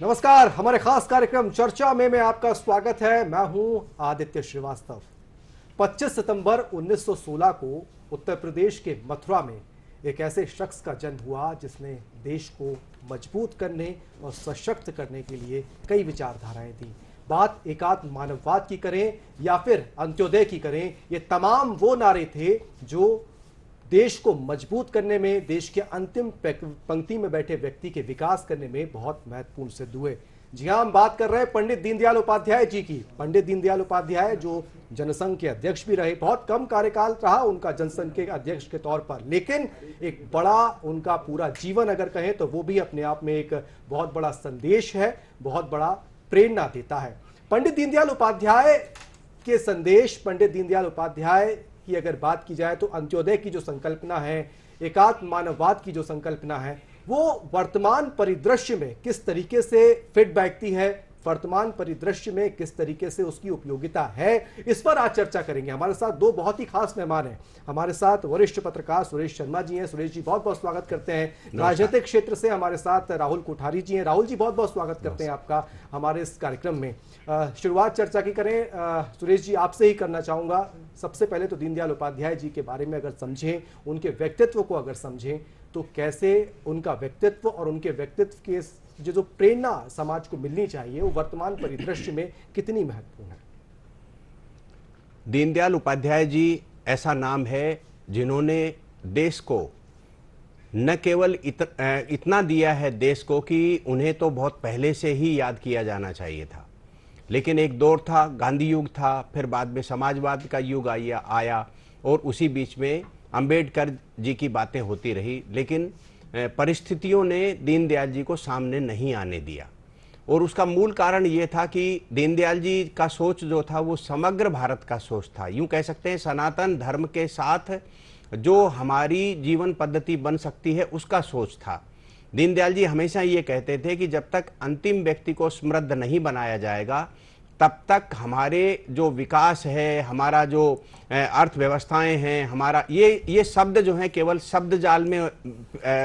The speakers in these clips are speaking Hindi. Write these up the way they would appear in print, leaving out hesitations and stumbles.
नमस्कार, हमारे खास कार्यक्रम चर्चा में आपका स्वागत है। मैं हूं आदित्य श्रीवास्तव। 25 सितंबर 1916 को उत्तर प्रदेश के मथुरा में एक ऐसे शख्स का जन्म हुआ जिसने देश को मजबूत करने और सशक्त करने के लिए कई विचारधाराएं दी। बात एकात्म मानववाद की करें या फिर अंत्योदय की करें, ये तमाम वो नारे थे जो देश को मजबूत करने में, देश के अंतिम पंक्ति में बैठे व्यक्ति के विकास करने में बहुत महत्वपूर्ण सिद्ध हुए। जी हां, हम बात कर रहे हैं पंडित दीनदयाल उपाध्याय जी की। पंडित दीनदयाल उपाध्याय जो जनसंघ के अध्यक्ष भी रहे, बहुत कम कार्यकाल रहा उनका जनसंघ के अध्यक्ष के तौर पर, लेकिन एक बड़ा उनका पूरा जीवन अगर कहें तो वो भी अपने आप में एक बहुत बड़ा संदेश है, बहुत बड़ा प्रेरणा देता है। पंडित दीनदयाल उपाध्याय के संदेश, पंडित दीनदयाल उपाध्याय की अगर बात की जाए तो अंत्योदय की जो संकल्पना है, एकात्म मानववाद की जो संकल्पना है, वो वर्तमान परिदृश्य में किस तरीके से फिट बैठती है, वर्तमान परिदृश्य में किस तरीके से उसकी उपयोगिता है, इस पर आज चर्चा करेंगे। हमारे साथ दो बहुत ही खास मेहमान हैं। हमारे साथ वरिष्ठ पत्रकार सुरेश शर्मा जी हैं। सुरेश जी, बहुत बहुत स्वागत करते हैं। राजनीतिक क्षेत्र से हमारे साथ राहुल कोठारी जी हैं। राहुल जी, बहुत बहुत स्वागत करते हैं आपका हमारे इस कार्यक्रम में। शुरुआत चर्चा की करें, सुरेश जी आपसे ही करना चाहूंगा। सबसे पहले तो दीनदयाल उपाध्याय जी के बारे में अगर समझें, उनके व्यक्तित्व को अगर समझें, तो कैसे उनका व्यक्तित्व और उनके व्यक्तित्व के जो प्रेरणा समाज को मिलनी चाहिए वो वर्तमान परिदृश्य में कितनी महत्वपूर्ण है? दीनदयाल उपाध्याय जी ऐसा नाम है जिन्होंने देश को न केवल इतना दिया है देश को कि उन्हें तो बहुत पहले से ही याद किया जाना चाहिए था, लेकिन एक दौर था, गांधी युग था, फिर बाद में समाजवाद का युग आया और उसी बीच में अंबेडकर जी की बातें होती रही, लेकिन परिस्थितियों ने दीनदयाल जी को सामने नहीं आने दिया। और उसका मूल कारण ये था कि दीनदयाल जी का सोच जो था वो समग्र भारत का सोच था। यूं कह सकते हैं सनातन धर्म के साथ जो हमारी जीवन पद्धति बन सकती है उसका सोच था। दीनदयाल जी हमेशा ये कहते थे कि जब तक अंतिम व्यक्ति को समृद्ध नहीं बनाया जाएगा तब तक हमारे जो विकास है, हमारा जो अर्थव्यवस्थाएं हैं, हमारा ये शब्द जो हैं केवल शब्द जाल में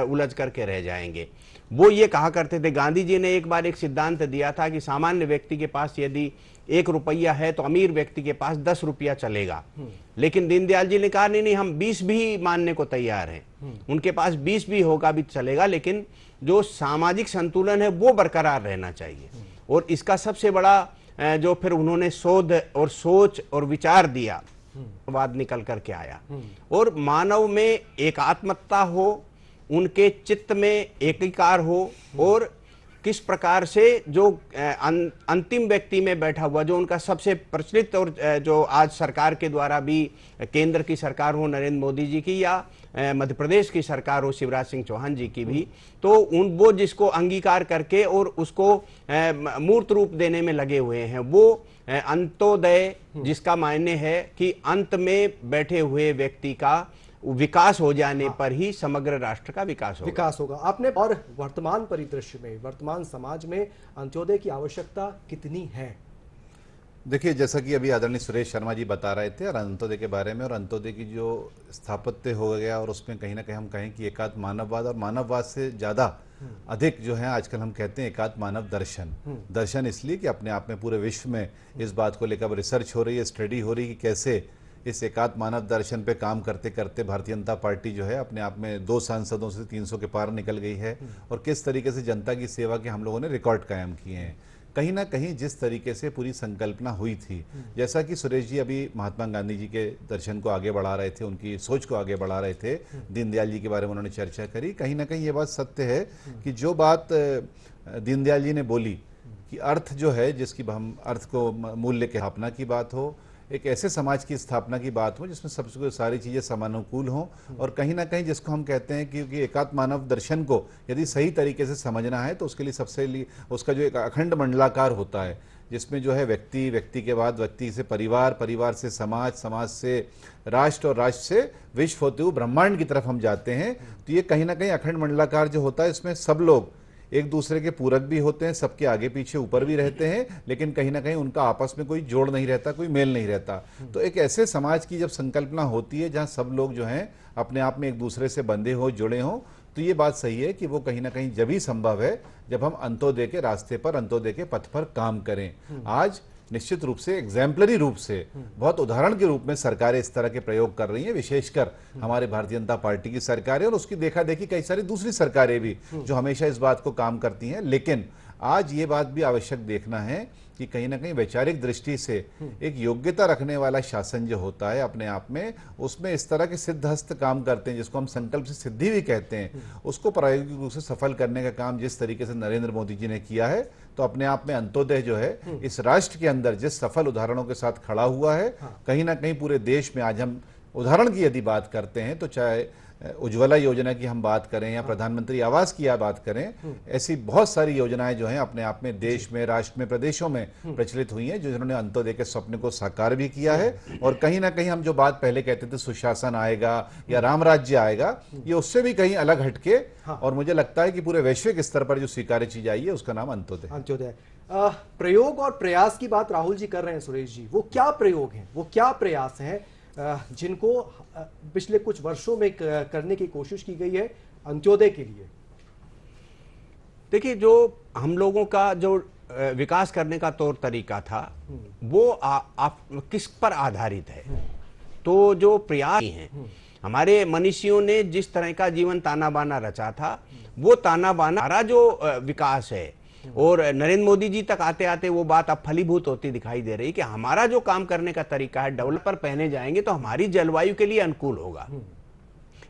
उलझ करके रह जाएंगे। वो ये कहा करते थे, गांधी जी ने एक बार एक सिद्धांत दिया था कि सामान्य व्यक्ति के पास यदि 1 रुपया है तो अमीर व्यक्ति के पास 10 रुपया चलेगा। लेकिन दीनदयाल जी ने कहा नहीं, हम 20 भी मानने को तैयार हैं। उनके पास 20 भी होगा भी चलेगा, लेकिन जो सामाजिक संतुलन है वो बरकरार रहना चाहिए। और इसका सबसे बड़ा जो फिर उन्होंने शोध और सोच और विचार दिया, वाद निकल करके आया। और मानव में एकात्मता हो, उनके चित्त में एकीकार हो, और किस प्रकार से जो अंतिम व्यक्ति में बैठा हुआ, जो उनका सबसे प्रचलित और जो आज सरकार के द्वारा भी, केंद्र की सरकार हो नरेंद्र मोदी जी की या मध्य प्रदेश की सरकार हो शिवराज सिंह चौहान जी की भी, तो वो जिसको अंगीकार करके और उसको मूर्त रूप देने में लगे हुए हैं, वो अंत्योदय, जिसका मायने है कि अंत में बैठे हुए व्यक्ति का विकास हो जाने पर ही समग्र राष्ट्र का विकास होगा। आपने और वर्तमान परिदृश्य में, वर्तमान समाज में अंत्योदय की आवश्यकता कितनी है? देखिए, जैसा कि अभी आदरणीय सुरेश शर्मा जी बता रहे थे और अंत्योदय के बारे में, और अंत्योदय की जो स्थापत्य हो गया, और उसमें कहीं ना कहीं हम कहें कि एकात्म मानववाद, और मानववाद से ज़्यादा अधिक जो है आजकल हम कहते हैं एकात्म मानव दर्शन। दर्शन इसलिए कि अपने आप में पूरे विश्व में इस बात को लेकर रिसर्च हो रही है, स्टडी हो रही है कि कैसे इस एकात्म मानव दर्शन पे काम करते करते भारतीय जनता पार्टी जो है अपने आप में 2 सांसदों से 300 के पार निकल गई है, और किस तरीके से जनता की सेवा के हम लोगों ने रिकॉर्ड कायम किए हैं। कहीं ना कहीं जिस तरीके से पूरी संकल्पना हुई थी, जैसा कि सुरेश जी अभी महात्मा गांधी जी के दर्शन को आगे बढ़ा रहे थे, उनकी सोच को आगे बढ़ा रहे थे, दीनदयाल जी के बारे में उन्होंने चर्चा करी। कहीं ना कहीं ये बात सत्य है कि जो बात दीनदयाल जी ने बोली कि अर्थ जो है, जिसकी हम अर्थ को मूल्य के स्थापना की बात हो, एक ऐसे समाज की स्थापना की बात हो जिसमें सबसे सारी चीज़ें समानुकूल हों, और कहीं ना कहीं जिसको हम कहते हैं कि एकात्म मानव दर्शन को यदि सही तरीके से समझना है तो उसके लिए सबसे उसका जो एक अखंड मंडलाकार होता है, जिसमें जो है व्यक्ति, व्यक्ति के बाद व्यक्ति से परिवार, परिवार से समाज, समाज से राष्ट्र और राष्ट्र से विश्व होते हुए ब्रह्मांड की तरफ हम जाते हैं। तो ये कहीं ना कहीं अखंड मंडलाकार जो होता है, इसमें सब लोग एक दूसरे के पूरक भी होते हैं, सबके आगे पीछे ऊपर भी रहते हैं, लेकिन कहीं ना कहीं उनका आपस में कोई जोड़ नहीं रहता, कोई मेल नहीं रहता। तो एक ऐसे समाज की जब संकल्पना होती है जहां सब लोग जो हैं अपने आप में एक दूसरे से बंधे हो, जुड़े हों, तो ये बात सही है कि वो कहीं ना कहीं जब ही संभव है जब हम अंत्योदय के रास्ते पर, अंत्योदय के पथ पर काम करें। आज निश्चित रूप से एग्जाम्पलरी रूप से, बहुत उदाहरण के रूप में सरकारें इस तरह के प्रयोग कर रही हैं, विशेषकर हमारे भारतीय जनता पार्टी की सरकारें और उसकी देखा देखी कई सारी दूसरी सरकारें भी जो हमेशा इस बात को काम करती हैं। लेकिन आज ये बात भी आवश्यक देखना है कि कहीं ना कहीं वैचारिक दृष्टि से एक योग्यता रखने वाला शासन जो होता है अपने आप में, उसमें इस तरह के सिद्धहस्त काम करते हैं जिसको हम संकल्प से सिद्धि भी कहते हैं, उसको प्रायोगिक रूप से सफल करने का काम जिस तरीके से नरेंद्र मोदी जी ने किया है, तो अपने आप में अंत्योदय जो है इस राष्ट्र के अंदर जिस सफल उदाहरणों के साथ खड़ा हुआ है, कहीं ना कहीं पूरे देश में आज हम उदाहरण की यदि बात करते हैं तो चाहे उज्ज्वला योजना की हम बात करें या प्रधानमंत्री आवास की बात करें, ऐसी बहुत सारी योजनाएं जो हैं अपने आप में देश में, राष्ट्र में, प्रदेशों में प्रचलित हुई हैं, जो जिन्होंने अंत्योदय के स्वप्न को साकार भी किया है। और कहीं ना कहीं हम जो बात पहले कहते थे सुशासन आएगा या राम राज्य आएगा, ये उससे भी कहीं अलग हटके और मुझे लगता है कि पूरे वैश्विक स्तर पर जो स्वीकार्य चीज आई है उसका नाम अंत्योदय। अंत्योदय प्रयोग और प्रयास की बात राहुल जी कर रहे हैं सुरेश जी, वो क्या प्रयोग हैं, वो क्या प्रयास हैं जिनको पिछले कुछ वर्षों में करने की कोशिश की गई है अंत्योदय के लिए? देखिए, जो हम लोगों का जो विकास करने का तौर तरीका था वो आप किस पर आधारित है? तो जो प्रयास हैं हमारे मनीषियों ने जिस तरह का जीवन ताना बाना रचा था, वो ताना बाना हमारा जो विकास है, और नरेंद्र मोदी जी तक आते आते वो बात अब फलीभूत होती दिखाई दे रही कि हमारा जो काम करने का तरीका है, डेवलपर पहने जाएंगे तो हमारी जलवायु के लिए अनुकूल होगा।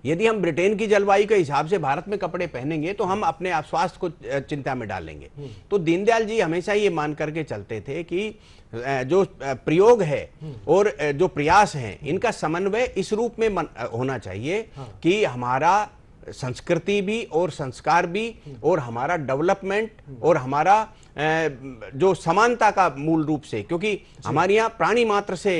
यदि हम ब्रिटेन की जलवायु के हिसाब से भारत में कपड़े पहनेंगे तो हम अपने आप स्वास्थ्य को चिंता में डालेंगे। तो दीनदयाल जी हमेशा ये मान करके चलते थे कि जो प्रयोग है और जो प्रयास है, इनका समन्वय इस रूप में होना चाहिए कि हमारा संस्कृति भी और संस्कार भी और हमारा डेवलपमेंट और हमारा जो समानता का मूल रूप से, क्योंकि हमारे यहाँ प्राणी मात्र से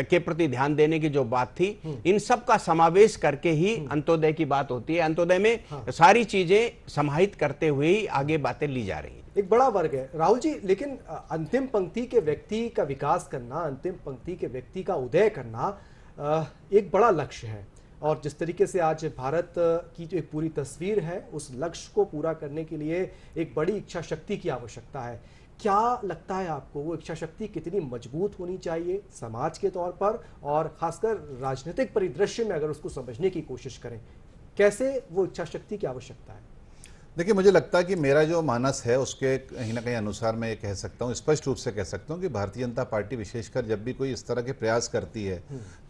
के प्रति ध्यान देने की जो बात थी, इन सब का समावेश करके ही अंत्योदय की बात होती है। अंत्योदय में सारी चीजें समाहित करते हुए ही आगे बातें ली जा रही हैं। एक बड़ा वर्ग है राहुल जी, लेकिन अंतिम पंक्ति के व्यक्ति का विकास करना, अंतिम पंक्ति के व्यक्ति का उदय करना एक बड़ा लक्ष्य है, और जिस तरीके से आज भारत की जो एक पूरी तस्वीर है, उस लक्ष्य को पूरा करने के लिए एक बड़ी इच्छा शक्ति की आवश्यकता है। क्या लगता है आपको, वो इच्छा शक्ति कितनी मजबूत होनी चाहिए समाज के तौर पर, और खासकर राजनीतिक परिदृश्य में अगर उसको समझने की कोशिश करें, कैसे वो इच्छा शक्ति की आवश्यकता है? देखिए, मुझे लगता है कि मेरा जो मानस है उसके कहीं ना कहीं अनुसार मैं ये कह सकता हूँ, स्पष्ट रूप से कह सकता हूँ कि भारतीय जनता पार्टी विशेषकर जब भी कोई इस तरह के प्रयास करती है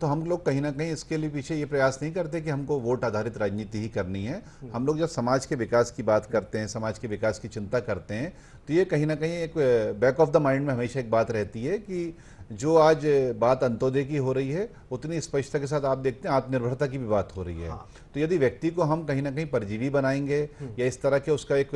तो हम लोग कहीं ना कहीं इसके लिए पीछे ये प्रयास नहीं करते कि हमको वोट आधारित राजनीति ही करनी है। हम लोग जब समाज के विकास की बात करते हैं, समाज के विकास की चिंता करते हैं, तो ये कहीं ना कहीं एक बैक ऑफ द माइंड में हमेशा एक बात रहती है कि जो आज बात अंत्योदय की हो रही है, उतनी स्पष्टता के साथ आप देखते हैं आत्मनिर्भरता की भी बात हो रही है। तो यदि व्यक्ति को हम कहीं ना कहीं परजीवी बनाएंगे या इस तरह के उसका एक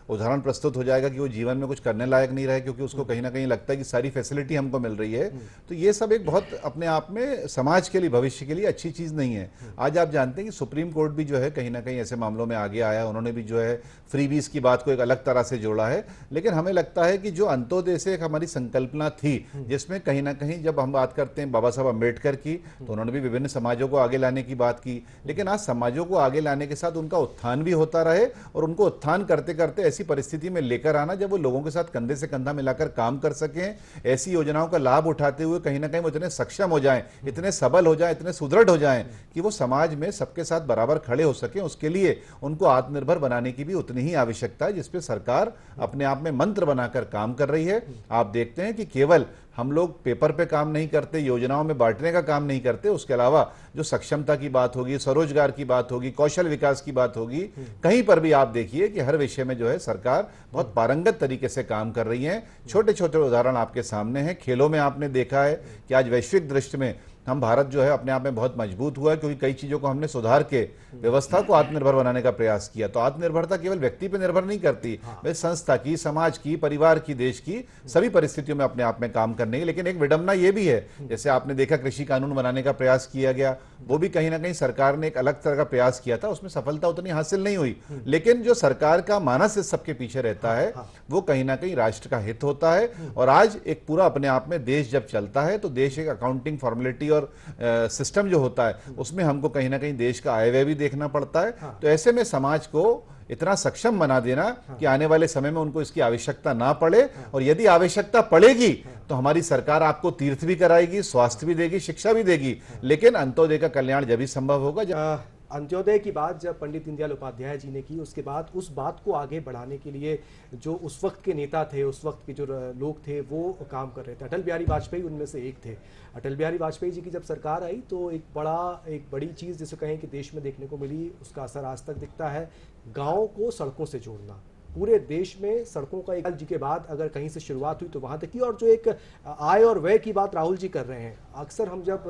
उदाहरण प्रस्तुत हो जाएगा कि वो जीवन में कुछ करने लायक नहीं रहे क्योंकि उसको कहीं ना कहीं लगता है कि सारी फैसिलिटी हमको मिल रही है, तो ये सब एक बहुत अपने आप में समाज के लिए, भविष्य के लिए अच्छी चीज़ नहीं है। आज आप जानते हैं कि सुप्रीम कोर्ट भी जो है कहीं ना कहीं ऐसे मामलों में आगे आया, उन्होंने भी जो है फ्रीबीज की बात को एक अलग तरह से जोड़ा है। लेकिन हमें लगता है कि जो अंत्योदय से एक हमारी संकल्पना थी, जिसमें कहीं ना कहीं जब हम बात करते हैं बाबा साहब अम्बेडकर की, तो उन्होंने भी विभिन्न समाजों को आगे लाने की बात की, लेकिन आज समाजों को आगे लाने के साथ उनका उत्थान भी होता रहे और उनको उत्थान करते करते ऐसी परिस्थिति में लेकर आना जब वो लोगों के साथ कंधे से कंधा मिलाकर काम कर सकें, ऐसी योजनाओं का लाभ उठाते हुए कहीं ना कहीं वो इतने सक्षम हो जाएं, इतने सबल हो जाएं, इतने सुदृढ़ हो जाएं कि वो समाज में सबके साथ बराबर खड़े हो सकें। उसके लिए उनको आत्मनिर्भर बनाने की भी उतनी ही आवश्यकता है जिसपे सरकार अपने आप में मंत्र बनाकर काम कर रही है। आप देखते हैं कि केवल हम लोग पेपर पे काम नहीं करते, योजनाओं में बांटने का काम नहीं करते, उसके अलावा जो सक्षमता की बात होगी, स्वरोजगार की बात होगी, कौशल विकास की बात होगी, कहीं पर भी आप देखिए कि हर विषय में जो है सरकार बहुत पारंगत तरीके से काम कर रही है। छोटे छोटे उदाहरण आपके सामने हैं। खेलों में आपने देखा है कि आज वैश्विक दृष्टि में हम भारत जो है अपने आप में बहुत मजबूत हुआ है क्योंकि कई चीजों को हमने सुधार के व्यवस्था को आत्मनिर्भर बनाने का प्रयास किया। तो आत्मनिर्भरता केवल व्यक्ति पर निर्भर नहीं करती, वह संस्था की, समाज की, परिवार की, देश की सभी परिस्थितियों में अपने आप में काम करने की। लेकिन एक विडंबना ये भी है, जैसे आपने देखा कृषि कानून बनाने का प्रयास किया गया, वो भी कहीं ना कहीं सरकार ने एक अलग तरह का प्रयास किया था, उसमें सफलता उतनी हासिल नहीं हुई, लेकिन जो सरकार का मानस इस सबके पीछे रहता है वो कहीं ना कहीं राष्ट्र का हित होता है। और आज एक पूरा अपने आप में देश जब चलता है तो देश एक अकाउंटिंग फॉर्मेलिटी और सिस्टम जो होता है उसमें हमको कहीं ना कहीं देश का आय व्यय भी देखना पड़ता है। तो ऐसे में समाज को इतना सक्षम बना देना कि आने वाले समय में उनको इसकी आवश्यकता ना पड़े, और यदि आवश्यकता पड़ेगी तो हमारी सरकार आपको तीर्थ भी कराएगी, स्वास्थ्य भी देगी, शिक्षा भी देगी, लेकिन अंत्योदय का कल्याण जब भी संभव होगा जब अंत्योदय की बात जब पंडित दीनदयाल उपाध्याय जी ने की, उसके बाद उस बात को आगे बढ़ाने के लिए जो उस वक्त के नेता थे, उस वक्त के जो लोग थे वो काम कर रहे थे। अटल बिहारी वाजपेयी उनमें से एक थे। अटल बिहारी वाजपेयी जी की जब सरकार आई तो एक बड़ी चीज़ जिसे कहें कि देश में देखने को मिली, उसका असर आज तक दिखता है। गाँव को सड़कों से जोड़ना, पूरे देश में सड़कों का एक जी के बाद अगर कहीं से शुरुआत हुई तो वहाँ तक की। और जो एक आय और व्यय की बात राहुल जी कर रहे हैं, अक्सर हम जब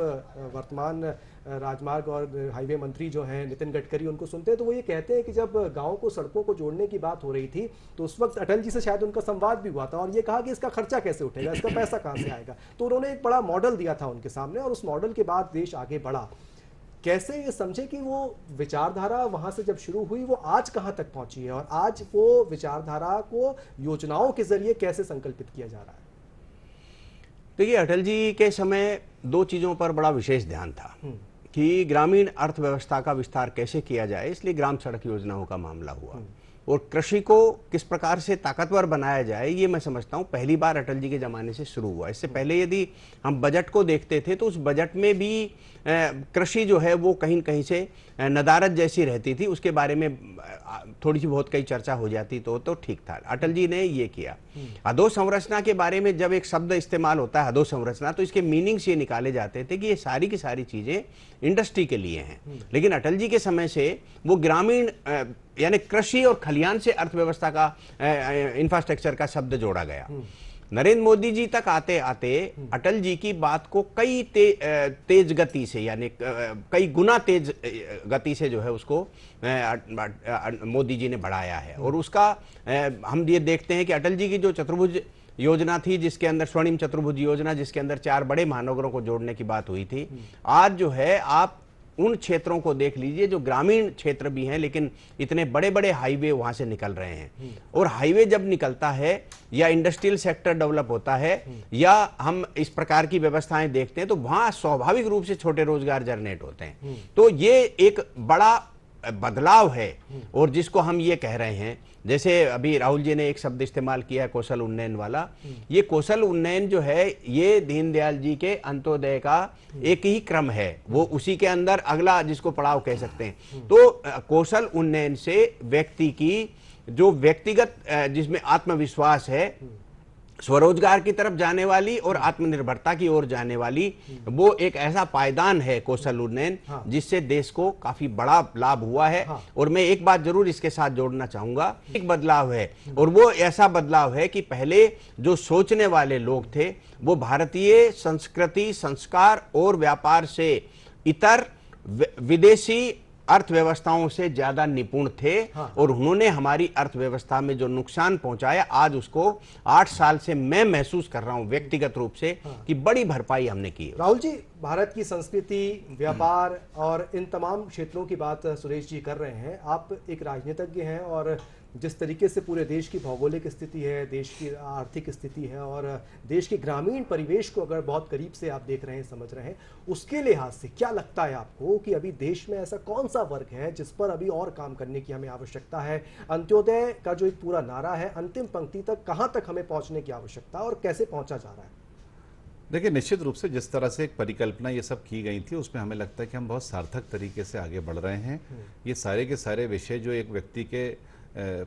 वर्तमान राजमार्ग और हाईवे मंत्री जो हैं नितिन गडकरी, उनको सुनते हैं तो वो ये कहते हैं कि जब गांव को सड़कों को जोड़ने की बात हो रही थी तो उस वक्त अटल जी से शायद उनका संवाद भी हुआ था और ये कहा कि इसका खर्चा कैसे उठेगा, इसका पैसा कहाँ से आएगा। तो उन्होंने एक बड़ा मॉडल दिया था उनके सामने और उस मॉडल के बाद देश आगे बढ़ा। कैसे ये समझे कि वो विचारधारा वहां से जब शुरू हुई वो आज कहां तक पहुंची है और आज वो विचारधारा को योजनाओं के जरिए कैसे संकल्पित किया जा रहा है? देखिए, अटल जी के समय दो चीजों पर बड़ा विशेष ध्यान था कि ग्रामीण अर्थव्यवस्था का विस्तार कैसे किया जाए, इसलिए ग्राम सड़क योजनाओं का मामला हुआ। और कृषि को किस प्रकार से ताकतवर बनाया जाए, ये मैं समझता हूँ पहली बार अटल जी के ज़माने से शुरू हुआ। इससे पहले यदि हम बजट को देखते थे तो उस बजट में भी कृषि जो है वो कहीं न कहीं से नदारत जैसी रहती थी, उसके बारे में थोड़ी सी बहुत कई चर्चा हो जाती तो ठीक था। अटल जी ने ये किया। अधोसंरचना के बारे में जब एक शब्द इस्तेमाल होता है अधोसंरचना, तो इसके मीनिंग्स ये निकाले जाते थे कि ये सारी की सारी चीज़ें इंडस्ट्री के लिए हैं। लेकिन अटल जी के समय से वो ग्रामीण यानी कृषि और खलियान से अर्थव्यवस्था का इंफ्रास्ट्रक्चर का शब्द जोड़ा गया। नरेंद्र मोदी जी तक आते आते अटल जी की बात को कई तेज गति से, यानी कई गुना तेज गति से जो है उसको मोदी जी ने बढ़ाया है। और उसका हम ये देखते हैं कि अटल जी की जो चतुर्भुज योजना थी, जिसके अंदर स्वर्णिम चतुर्भुज योजना, जिसके अंदर 4 बड़े महानगरों को जोड़ने की बात हुई थी, आज जो है आप उन क्षेत्रों को देख लीजिए जो ग्रामीण क्षेत्र भी हैं लेकिन इतने बड़े बड़े हाईवे वहां से निकल रहे हैं। और हाईवे जब निकलता है या इंडस्ट्रियल सेक्टर डेवलप होता है या हम इस प्रकार की व्यवस्थाएं देखते हैं तो वहां स्वाभाविक रूप से छोटे रोजगार जनरेट होते हैं। तो ये एक बड़ा बदलाव है। और जिसको हम ये कह रहे हैं, जैसे अभी राहुल जी ने एक शब्द इस्तेमाल किया है कौशल उन्नयन वाला, ये कौशल उन्नयन जो है ये दीनदयाल जी के अंत्योदय का एक ही क्रम है, वो उसी के अंदर अगला जिसको पड़ाव कह सकते हैं। तो कौशल उन्नयन से व्यक्ति की जो व्यक्तिगत जिसमें आत्मविश्वास है, स्वरोजगार की तरफ जाने वाली और आत्मनिर्भरता की ओर जाने वाली, वो एक ऐसा पायदान है कौशल उन्नयन जिससे देश को काफी बड़ा लाभ हुआ है। और मैं एक बात जरूर इसके साथ जोड़ना चाहूंगा, एक बदलाव है और वो ऐसा बदलाव है कि पहले जो सोचने वाले लोग थे वो भारतीय संस्कृति, संस्कार और व्यापार से इतर विदेशी अर्थव्यवस्थाओं से ज्यादा निपुण थे। और उन्होंने हमारी अर्थव्यवस्था में जो नुकसान पहुंचाया, आज उसको 8 साल से मैं महसूस कर रहा हूं व्यक्तिगत रूप से कि बड़ी भरपाई हमने की। राहुल जी, भारत की संस्कृति, व्यापार और इन तमाम क्षेत्रों की बात सुरेश जी कर रहे हैं। आप एक राजनीतिज्ञ हैं और जिस तरीके से पूरे देश की भौगोलिक स्थिति है, देश की आर्थिक स्थिति है और देश के ग्रामीण परिवेश को अगर बहुत करीब से आप देख रहे हैं, समझ रहे हैं, उसके लिहाज से क्या लगता है आपको कि अभी देश में ऐसा कौन सा वर्ग है जिस पर अभी और काम करने की हमें आवश्यकता है? अंत्योदय का जो एक पूरा नारा है, अंतिम पंक्ति तक कहाँ तक हमें पहुँचने की आवश्यकता और कैसे पहुँचा जा रहा है? देखिए, निश्चित रूप से जिस तरह से एक परिकल्पना ये सब की गई थी उसमें हमें लगता है कि हम बहुत सार्थक तरीके से आगे बढ़ रहे हैं। ये सारे के सारे विषय जो एक व्यक्ति के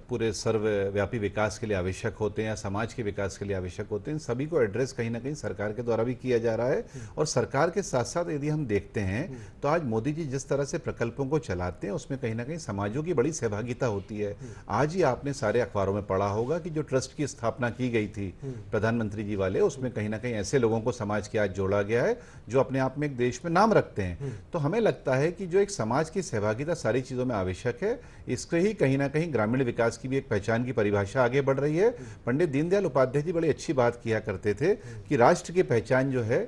पूरे सर्वव्यापी विकास के लिए आवश्यक होते हैं या समाज के विकास के लिए आवश्यक होते हैं, इन सभी को एड्रेस कहीं ना कहीं सरकार के द्वारा भी किया जा रहा है। और सरकार के साथ साथ यदि हम देखते हैं तो आज मोदी जी जिस तरह से प्रकल्पों को चलाते हैं उसमें कहीं ना कहीं समाजों की बड़ी सहभागिता होती है। आज ही आपने सारे अखबारों में पढ़ा होगा कि जो ट्रस्ट की स्थापना की गई थी प्रधानमंत्री जी वाले, उसमें कहीं ना कहीं ऐसे लोगों को समाज के आज जोड़ा गया है जो अपने आप में एक देश में नाम रखते हैं। तो हमें लगता है कि जो एक समाज की सहभागिता सारी चीज़ों में आवश्यक है, इसके ही कहीं ना कहीं ग्रामीण विकास की भी एक पहचान की परिभाषा आगे बढ़ रही है। पंडित दीनदयाल उपाध्याय जी बड़ी अच्छी बात किया करते थे कि राष्ट्र की पहचान जो है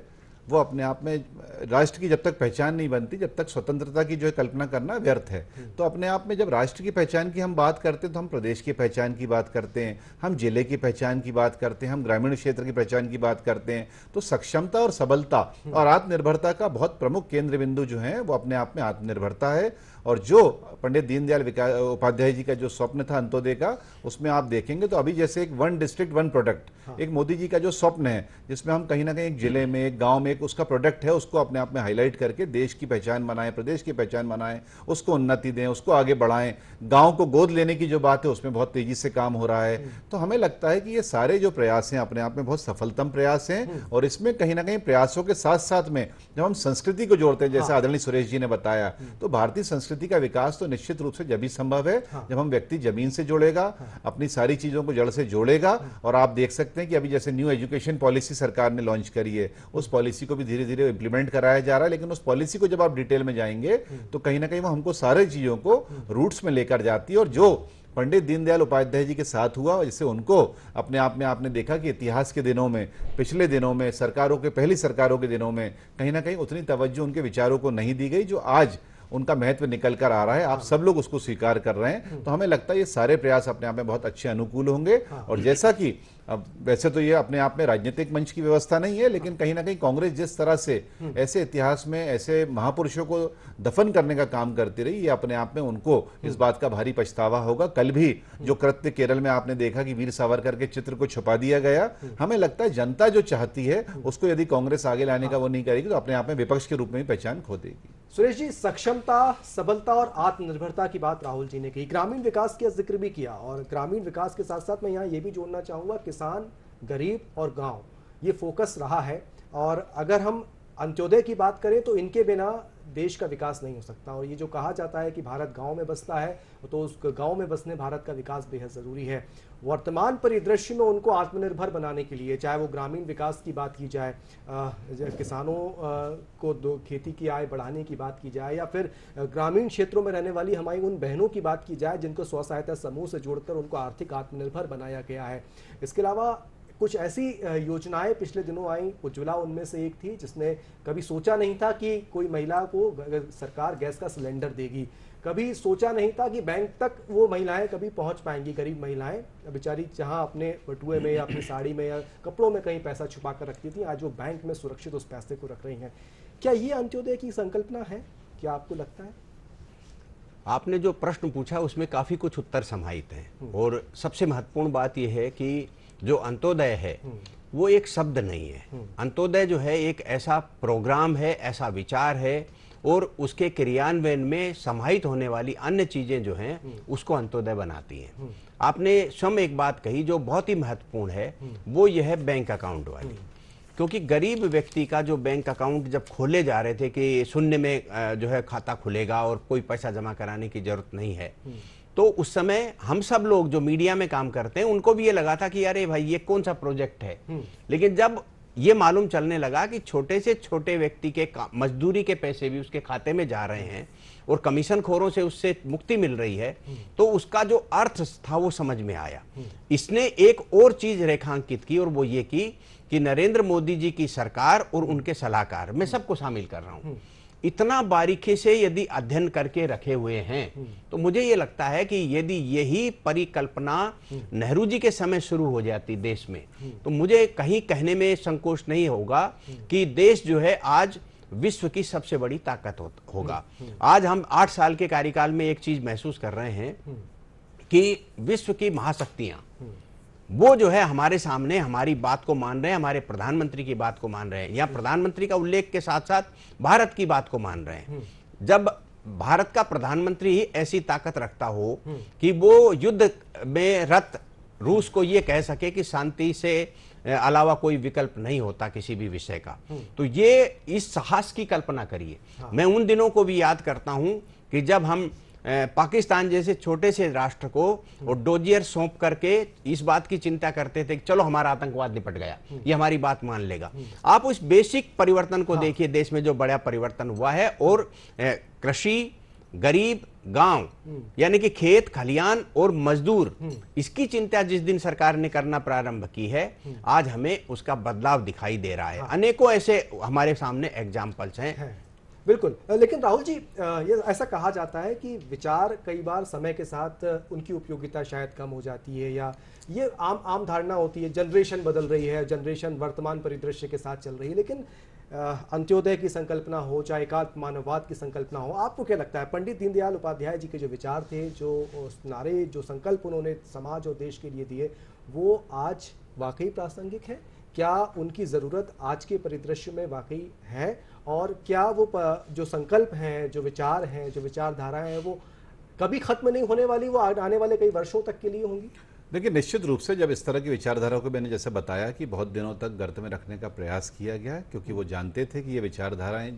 वो अपने आप में राष्ट्र की जब तक पहचान नहीं बनती, जब तक स्वतंत्रता की जो है कल्पना करना व्यर्थ है। तो अपने आप में जब राष्ट्र की पहचान की हम बात करते हैं तो हम प्रदेश की पहचान की बात करते हैं, हम जिले की पहचान की बात करते हैं, हम ग्रामीण क्षेत्र की पहचान की बात करते हैं। तो सक्षमता और सबलता और आत्मनिर्भरता का बहुत प्रमुख केंद्र बिंदु जो है वो अपने आप में आत्मनिर्भरता है। और जो पंडित दीनदयाल उपाध्याय जी का जो स्वप्न था अंत्योदय का, उसमें आप देखेंगे तो अभी जैसे एक 1 डिस्ट्रिक्ट 1 प्रोडक्ट, एक मोदी जी का जो स्वप्न है जिसमें हम कहीं ना कहीं एक जिले में, एक गांव में एक उसका प्रोडक्ट है, उसको अपने आप में हाईलाइट करके देश की पहचान बनाएं, प्रदेश की पहचान बनाएं, उसको उन्नति दें, उसको आगे बढ़ाएं। गांव को गोद लेने की जो बात है उसमें बहुत तेजी से काम हो रहा है। तो हमें लगता है कि ये सारे जो प्रयास हैं अपने आप में बहुत सफलतम प्रयास हैं। और इसमें कहीं ना कहीं प्रयासों के साथ साथ में जब हम संस्कृति को जोड़ते हैं, जैसे आदरणीय सुरेश जी ने बताया, तो भारतीय संस्कृति का विकास तो निश्चित रूप से जब ही संभव है जब हम व्यक्ति जमीन से जुड़ेगा, अपनी सारी चीजों को जड़ से जोड़ेगा। और आप देख सकते हैं कि अभी जैसे न्यू एजुकेशन पॉलिसी सरकार ने लॉन्च करी है, उस पॉलिसी को भी धीरे धीरे इंप्लीमेंट कराया जा रहा है। लेकिन उस पॉलिसी को जब आप डिटेल में जाएंगे तो कहीं ना कहीं वो हमको सारी चीजों को रूट्स में लेकर जाती है। और जो पंडित दीनदयाल उपाध्याय जी के साथ हुआ, जिससे उनको अपने आप में आपने देखा कि इतिहास के दिनों में, पिछले दिनों में, सरकारों के, पहली सरकारों के दिनों में कहीं ना कहीं उतनी तवज्जो उनके विचारों को नहीं दी गई जो आज उनका महत्व निकल कर आ रहा है। आप सब लोग उसको स्वीकार कर रहे हैं। तो हमें लगता है ये सारे प्रयास अपने आप में बहुत अच्छे अनुकूल होंगे। और जैसा कि अब वैसे तो ये अपने आप में राजनीतिक मंच की व्यवस्था नहीं है, लेकिन कहीं ना कहीं कांग्रेस जिस तरह से ऐसे इतिहास में ऐसे महापुरुषों को दफन करने का काम करती रही, ये अपने आप में उनको इस बात का भारी पछतावा होगा। कल भी जो कृत्य केरल में आपने देखा कि वीर सावरकर के चित्र को छुपा दिया गया, हमें लगता है जनता जो चाहती है उसको यदि कांग्रेस आगे लाने का वो नहीं करेगी तो अपने आप में विपक्ष के रूप में भी पहचान खो देगी। सुरेश जी, सक्षमता, सबलता और आत्मनिर्भरता की बात राहुल जी ने की, ग्रामीण विकास का जिक्र भी किया। और ग्रामीण विकास के साथ साथ मैं यहाँ ये भी जोड़ना चाहूँगा, किसान, गरीब और गांव, ये फोकस रहा है। और अगर हम अंत्योदय की बात करें तो इनके बिना देश का विकास नहीं हो सकता। और ये जो कहा जाता है कि भारत गांव में बसता है, तो उस गांव में बसने भारत का विकास बेहद ज़रूरी है। वर्तमान परिदृश्य में उनको आत्मनिर्भर बनाने के लिए, चाहे वो ग्रामीण विकास की बात की जाए, किसानों को खेती की आय बढ़ाने की बात की जाए, या फिर ग्रामीण क्षेत्रों में रहने वाली हमारी उन बहनों की बात की जाए जिनको स्व सहायता समूह से जोड़कर उनको आर्थिक आत्मनिर्भर बनाया गया है। इसके अलावा कुछ ऐसी योजनाएं पिछले दिनों आई, उज्ज्वला उनमें से एक थी, जिसने कभी सोचा नहीं था कि कोई महिला को सरकार गैस का सिलेंडर देगी, कभी सोचा नहीं था कि बैंक तक वो महिलाएं कभी पहुंच पाएंगी। गरीब महिलाएं बेचारी जहां अपने बटुए में या अपनी साड़ी में या कपड़ों में कहीं पैसा छुपा कर रखती थी, आज वो बैंक में सुरक्षित उस पैसे को रख रही हैं। क्या ये अंत्योदय की संकल्पना है? क्या आपको लगता है? आपने जो प्रश्न पूछा उसमें काफी कुछ उत्तर समाहित हैं। और सबसे महत्वपूर्ण बात यह है कि जो अंत्योदय है वो एक शब्द नहीं है। अंत्योदय जो है एक ऐसा प्रोग्राम है, ऐसा विचार है, और उसके क्रियान्वयन में समाहित होने वाली अन्य चीजें जो हैं उसको अंत्योदय बनाती हैं। आपने स्वयं एक बात कही जो बहुत ही महत्वपूर्ण है, वो यह है बैंक अकाउंट वाली। क्योंकि गरीब व्यक्ति का जो बैंक अकाउंट जब खोले जा रहे थे कि शून्य में जो है खाता खुलेगा और कोई पैसा जमा कराने की जरूरत नहीं है, तो उस समय हम सब लोग जो मीडिया में काम करते हैं उनको भी ये लगा था कि अरे भाई ये कौन सा प्रोजेक्ट है। लेकिन जब ये मालूम चलने लगा कि छोटे से छोटे व्यक्ति के मजदूरी के पैसे भी उसके खाते में जा रहे हैं और कमीशन खोरों से उससे मुक्ति मिल रही है, तो उसका जो अर्थ था वो समझ में आया। इसने एक और चीज रेखांकित की, और वो ये की कि नरेंद्र मोदी जी की सरकार और उनके सलाहकार, मैं सबको शामिल कर रहा हूं, इतना बारीकी से यदि अध्ययन करके रखे हुए हैं, तो मुझे ये लगता है कि यदि यही परिकल्पना नेहरू जी के समय शुरू हो जाती देश में, तो मुझे कहीं कहने में संकोच नहीं होगा कि देश जो है आज विश्व की सबसे बड़ी ताकत होगा। आज हम 8 साल के कार्यकाल में एक चीज महसूस कर रहे हैं कि विश्व की महाशक्तियां वो जो है हमारे सामने हमारी बात को मान रहे हैं, हमारे प्रधानमंत्री की बात को मान रहे हैं, या प्रधानमंत्री का उल्लेख के साथ साथ भारत की बात को मान रहे हैं। जब भारत का प्रधानमंत्री ही ऐसी ताकत रखता हो कि वो युद्ध में रत रूस को ये कह सके कि शांति से अलावा कोई विकल्प नहीं होता किसी भी विषय का, तो ये इस साहस की कल्पना करिए। मैं उन दिनों को भी याद करता हूं कि जब हम पाकिस्तान जैसे छोटे से राष्ट्र को और डोजियर सौंप करके इस बात की चिंता करते थे कि चलो हमारा आतंकवाद निपट गया, ये हमारी बात मान लेगा। आप उस बेसिक परिवर्तन को देखिए, देश में जो बड़ा परिवर्तन हुआ है, और कृषि, गरीब गांव यानी कि खेत खलियान और मजदूर, इसकी चिंता जिस दिन सरकार ने करना प्रारंभ की है, आज हमें उसका बदलाव दिखाई दे रहा है। अनेकों ऐसे हमारे सामने एग्जाम्पल्स हैं। बिल्कुल। लेकिन राहुल जी, ये ऐसा कहा जाता है कि विचार कई बार समय के साथ उनकी उपयोगिता शायद कम हो जाती है, या ये आम धारणा होती है, जनरेशन बदल रही है, जनरेशन वर्तमान परिदृश्य के साथ चल रही है। लेकिन अंत्योदय की संकल्पना हो, चाहे एकात्म मानववाद की संकल्पना हो, आपको क्या लगता है पंडित दीनदयाल उपाध्याय जी के जो विचार थे, जो नारे, जो संकल्प उन्होंने समाज और देश के लिए दिए, वो आज वाकई प्रासंगिक है? क्या उनकी ज़रूरत आज के परिदृश्य में वाकई है? और क्या वो जो संकल्प हैं, जो विचार हैं, जो विचारधाराएं हैं, वो कभी खत्म नहीं होने वाली, वो आने वाले कई वर्षों तक के लिए होंगी? देखिए, निश्चित रूप से जब इस तरह की विचारधारा को मैंने जैसे बताया कि बहुत दिनों तक गर्त में रखने का प्रयास किया गया, क्योंकि वो जानते थे कि ये विचारधाराएं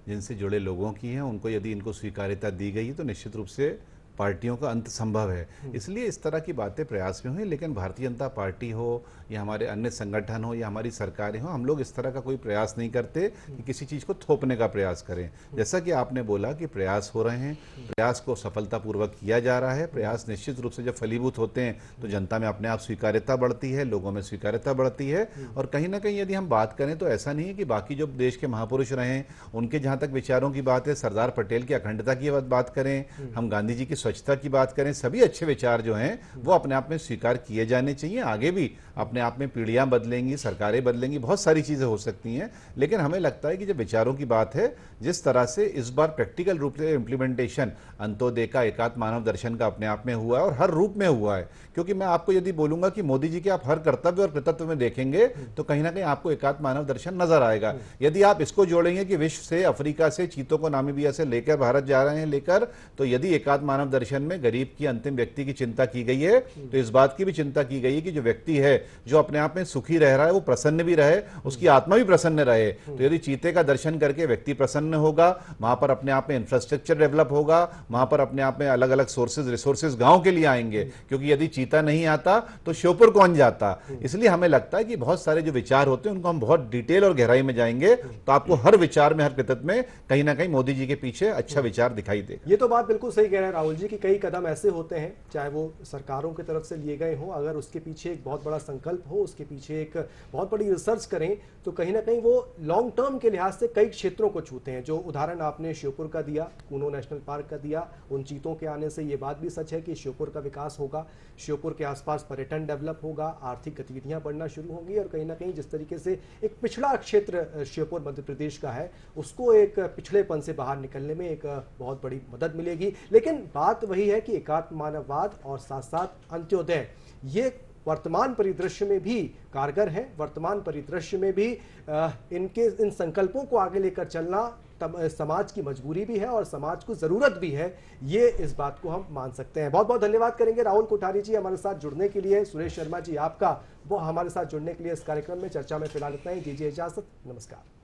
जिनसे जुड़े लोगों की हैं, उनको यदि इनको स्वीकार्यता दी गई तो निश्चित रूप से पार्टियों का अंत संभव है। इसलिए इस तरह की बातें प्रयास में हुई। लेकिन भारतीय जनता पार्टी हो या हमारे अन्य संगठन हो या हमारी सरकारें हो, हम लोग इस तरह का कोई प्रयास नहीं करते कि किसी चीज़ को थोपने का प्रयास करें। जैसा कि आपने बोला कि प्रयास हो रहे हैं, प्रयास को सफलतापूर्वक किया जा रहा है। प्रयास निश्चित रूप से जब फलीभूत होते हैं तो जनता में अपने आप स्वीकार्यता बढ़ती है, लोगों में स्वीकार्यता बढ़ती है। और कहीं ना कहीं यदि हम बात करें तो ऐसा नहीं है कि बाकी जो देश के महापुरुष रहे हैं उनके जहाँ तक विचारों की बात है, सरदार पटेल की अखंडता की बात करें, हम गांधी जी की स्वच्छता की बात करें, सभी अच्छे विचार जो हैं वो अपने आप में स्वीकार किए जाने चाहिए। आगे भी अपने आप में पीढ़ियां बदलेंगी, सरकारें बदलेंगी, बहुत सारी चीजें हो सकती हैं। लेकिन हमें लगता है कि जब विचारों की बात है, जिस तरह से इस बार प्रैक्टिकल रूप से इम्प्लीमेंटेशन अंत्योदय का, एकात्म मानव दर्शन का अपने आप में हुआ है और हर रूप में हुआ है। क्योंकि मैं आपको यदि बोलूंगा कि मोदी जी के आप हर कर्तव्य और कृतत्व में देखेंगे तो कहीं ना कहीं आपको एकात्म मानव दर्शन नजर आएगा। यदि आप इसको जोड़ेंगे कि विश्व से, अफ्रीका से चीतों को नामीबिया से लेकर भारत जा रहे हैं लेकर, तो यदि एकात्म मानव दर्शन में गरीब की, अंतिम व्यक्ति की चिंता की गई है, तो इस बात की भी चिंता की गई है कि जो व्यक्ति है जो अपने आप में सुखी रह रहा है वो प्रसन्न भी रहे, उसकी आत्मा भी प्रसन्न रहे। तो यदि चीते का दर्शन करके व्यक्ति प्रसन्न होगा, वहां पर अपने आप में इंफ्रास्ट्रक्चर डेवलप होगा, वहां पर अपने आप में अलग अलग सोर्सेज, रिसोर्सेज गांव के लिए आएंगे। क्योंकि यदि चीता नहीं आता तो श्योपुर कौन जाता। इसलिए हमें लगता है कि बहुत सारे जो विचार होते हैं उनको हम बहुत डिटेल और गहराई में जाएंगे तो आपको हर विचार में, हर कृतत्व में कहीं ना कहीं मोदी जी के पीछे अच्छा विचार दिखाई देगा। ये तो बात बिल्कुल सही कह रहे हैं राहुल जी कि कई कदम ऐसे होते हैं, चाहे वो सरकारों की तरफ से लिए गए हों, अगर उसके पीछे एक बहुत बड़ा संकल्प हो, उसके पीछे एक बहुत बड़ी रिसर्च करें, तो कहीं ना कहीं वो लॉन्ग टर्म के लिहाज से कई क्षेत्रों को छूते हैं। जो उदाहरण आपने श्योपुर का दिया, कूनो नेशनल पार्क का दिया, उन चीतों के आने से ये बात भी सच है कि श्योपुर का विकास होगा, श्योपुर के आसपास पर्यटन डेवलप होगा, आर्थिक गतिविधियां बढ़ना शुरू होंगी, और कहीं ना कहीं जिस तरीके से एक पिछड़ा क्षेत्र श्योपुर मध्य प्रदेश का है, उसको एक पिछड़ेपन से बाहर निकलने में एक बहुत बड़ी मदद मिलेगी। लेकिन बात वही है कि एकात्म मानववाद और साथ साथ अंत्योदय, ये वर्तमान परिदृश्य में भी कारगर है। वर्तमान परिदृश्य में भी इन संकल्पों को आगे लेकर चलना समाज की मजबूरी भी है और समाज को जरूरत भी है, ये इस बात को हम मान सकते हैं। बहुत बहुत धन्यवाद करेंगे राहुल कोठारी जी हमारे साथ जुड़ने के लिए, सुरेश शर्मा जी आपका वो हमारे साथ जुड़ने के लिए इस कार्यक्रम में। चर्चा में फिलहाल इतना ही, दीजिए इजाजत, नमस्कार।